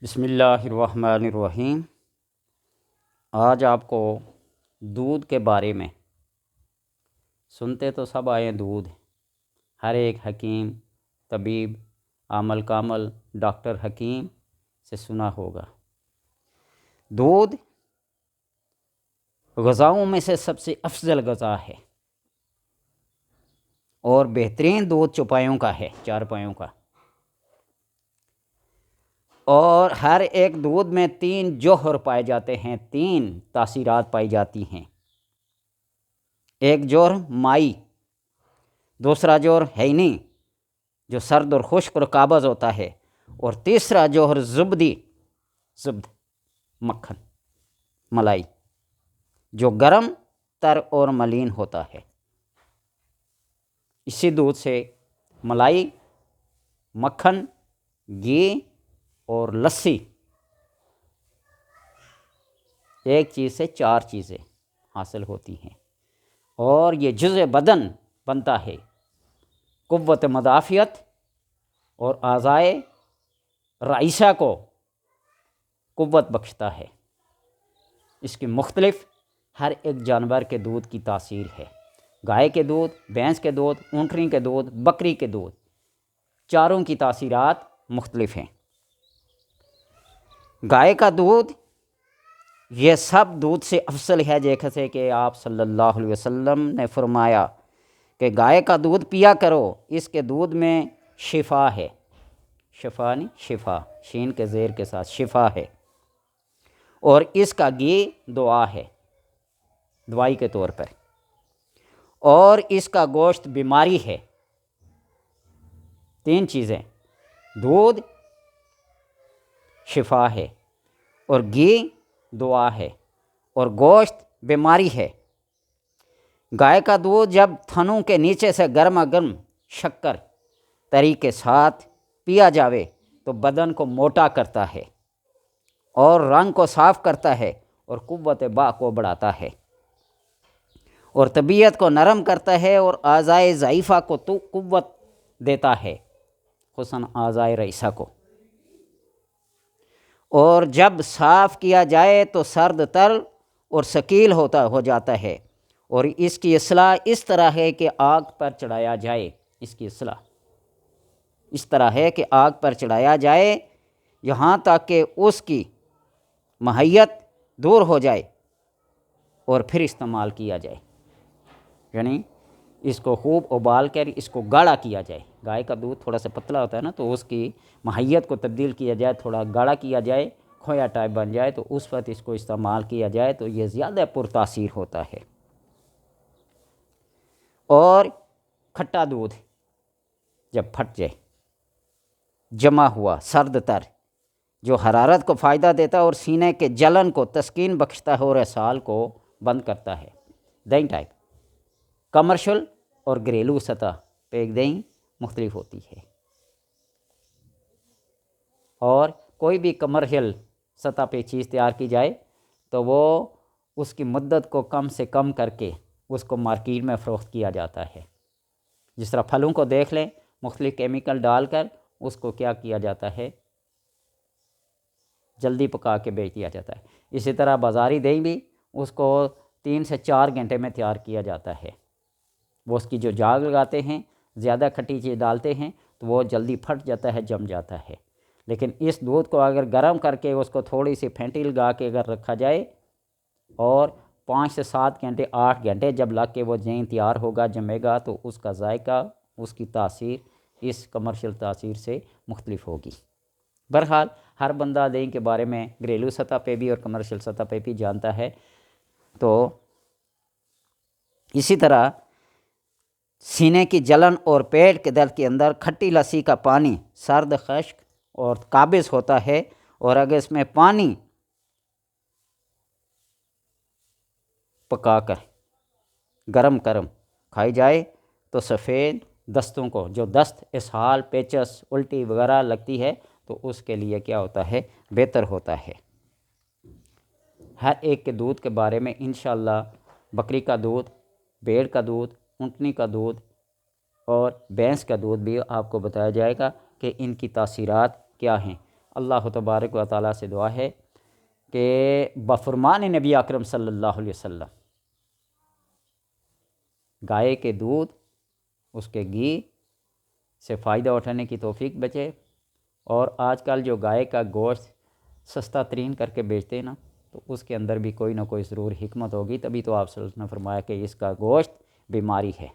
بسم اللہ الرحمن الرحیم۔ آج آپ کو دودھ کے بارے میں سنتے تو سب آئے دودھ، ہر ایک حکیم، طبیب، عامل کامل، ڈاکٹر حکیم سے سنا ہوگا۔ دودھ غذاؤں میں سے سب سے افضل غذا ہے اور بہترین دودھ چوپایوں کا ہے، چارپایوں کا، اور ہر ایک دودھ میں 3 جوہر پائے جاتے ہیں، 3 تاثیرات پائی جاتی ہیں۔ ایک جوہر مائی، دوسرا جوہر ہینی جو سرد اور خشک اور قابض ہوتا ہے، اور تیسرا جوہر زبدی، زبد مکھن، ملائی، جو گرم، تر اور ملین ہوتا ہے۔ اسی دودھ سے ملائی، مکھن، گھی اور لسی، ایک چیز سے 4 چیزیں حاصل ہوتی ہیں، اور یہ جزء بدن بنتا ہے، قوت مدافعت اور اعضائے رئیسہ کو قوت بخشتا ہے۔ اس کی مختلف ہر ایک جانور کے دودھ کی تاثیر ہے۔ گائے کے دودھ، بھینس کے دودھ، اونٹنی کے دودھ، بکری کے دودھ، چاروں کی تاثیرات مختلف ہیں۔ گائے کا دودھ یہ سب دودھ سے افضل ہے، جیسے کہ آپ صلی اللہ علیہ وسلم نے فرمایا کہ گائے کا دودھ پیا کرو، اس کے دودھ میں شفا ہے، شفا نہیں، شفا، شین کے زیر کے ساتھ شفا ہے، اور اس کا گھی دعا ہے، دوائی کے طور پر، اور اس کا گوشت بیماری ہے۔ 3 چیزیں، دودھ شفا ہے، اور گھی دعا ہے، اور گوشت بیماری ہے۔ گائے کا دودھ جب تھنوں کے نیچے سے گرما گرم شکر تری کے ساتھ پیا جاوے تو بدن کو موٹا کرتا ہے، اور رنگ کو صاف کرتا ہے، اور قوت با کو بڑھاتا ہے، اور طبیعت کو نرم کرتا ہے، اور اعضائے ضعیفہ کو تو قوت دیتا ہے، خصوصاً اعضائے رئیسہ کو۔ اور جب صاف کیا جائے تو سرد تر اور ثقیل ہو جاتا ہے، اور اس کی اصلاح اس طرح ہے کہ آگ پر چڑھایا جائے، اس کی اصلاح اس طرح ہے کہ آگ پر چڑھایا جائے یہاں تک کہ اس کی ماہیت دور ہو جائے اور پھر استعمال کیا جائے، یعنی اس کو خوب ابال کر اس کو گاڑھا کیا جائے۔ گائے کا دودھ تھوڑا سا پتلا ہوتا ہے نا، تو اس کی ماہیت کو تبدیل کیا جائے، تھوڑا گاڑھا کیا جائے، کھویا ٹائپ بن جائے، تو اس وقت اس کو استعمال کیا جائے تو یہ زیادہ پرتاثیر ہوتا ہے۔ اور کھٹا دودھ جب پھٹ جائے، جمع ہوا، سرد تر، جو حرارت کو فائدہ دیتا ہے اور سینے کے جلن کو تسکین بخشتا ہے اور اسہال کو بند کرتا ہے۔ دہی ٹائپ، کمرشل اور گھریلو سطح پہ دہی مختلف ہوتی ہے، اور کوئی بھی کمرشل سطح پہ چیز تیار کی جائے تو وہ اس کی مدت کو کم سے کم کر کے اس کو مارکیٹ میں فروخت کیا جاتا ہے۔ جس طرح پھلوں کو دیکھ لیں، مختلف کیمیکل ڈال کر اس کو کیا کیا جاتا ہے، جلدی پکا کے بیچ دیا جاتا ہے۔ اسی طرح بازاری دہی بھی اس کو 3 سے 4 گھنٹے میں تیار کیا جاتا ہے۔ وہ اس کی جو جاگ لگاتے ہیں، زیادہ کھٹی چیز ڈالتے ہیں تو وہ جلدی پھٹ جاتا ہے، جم جاتا ہے۔ لیکن اس دودھ کو اگر گرم کر کے اس کو تھوڑی سی پھینٹی لگا کے اگر رکھا جائے اور 5 سے 7 گھنٹے، 8 گھنٹے جب لگ کے وہ دہی تیار ہوگا، جمے گا، تو اس کا ذائقہ، اس کی تاثیر اس کمرشل تاثیر سے مختلف ہوگی۔ بہرحال ہر بندہ دہی کے بارے میں گھریلو سطح پہ بھی اور کمرشل سطح پہ بھی جانتا ہے۔ تو اسی طرح سینے کی جلن اور پیٹ کے درد کے اندر کھٹی لسی کا پانی سرد، خشک اور قابض ہوتا ہے، اور اگر اس میں پانی پکا کر گرم کھائی جائے تو سفید دستوں کو، جو دست، اسہال، پیچس، الٹی وغیرہ لگتی ہے، تو اس کے لیے کیا ہوتا ہے، بہتر ہوتا ہے۔ ہر ایک کے دودھ کے بارے میں انشاءاللہ بکری کا دودھ، بھیڑ کا دودھ، اونٹنی کا دودھ اور بھینس کا دودھ بھی آپ کو بتایا جائے گا کہ ان کی تاثیرات کیا ہیں۔ اللہ تبارک و تعالیٰ سے دعا ہے کہ بفرمان نبی اکرم صلی اللہ علیہ وسلم گائے کے دودھ، اس کے گھی سے فائدہ اٹھانے کی توفیق بچے، اور آج کل جو گائے کا گوشت سستا ترین کر کے بیچتے ہیں نا، تو اس کے اندر بھی کوئی نہ کوئی ضرور حکمت ہوگی، تبھی تو آپ صلی اللہ علیہ وسلم نے فرمایا کہ اس کا گوشت بیماری ہے۔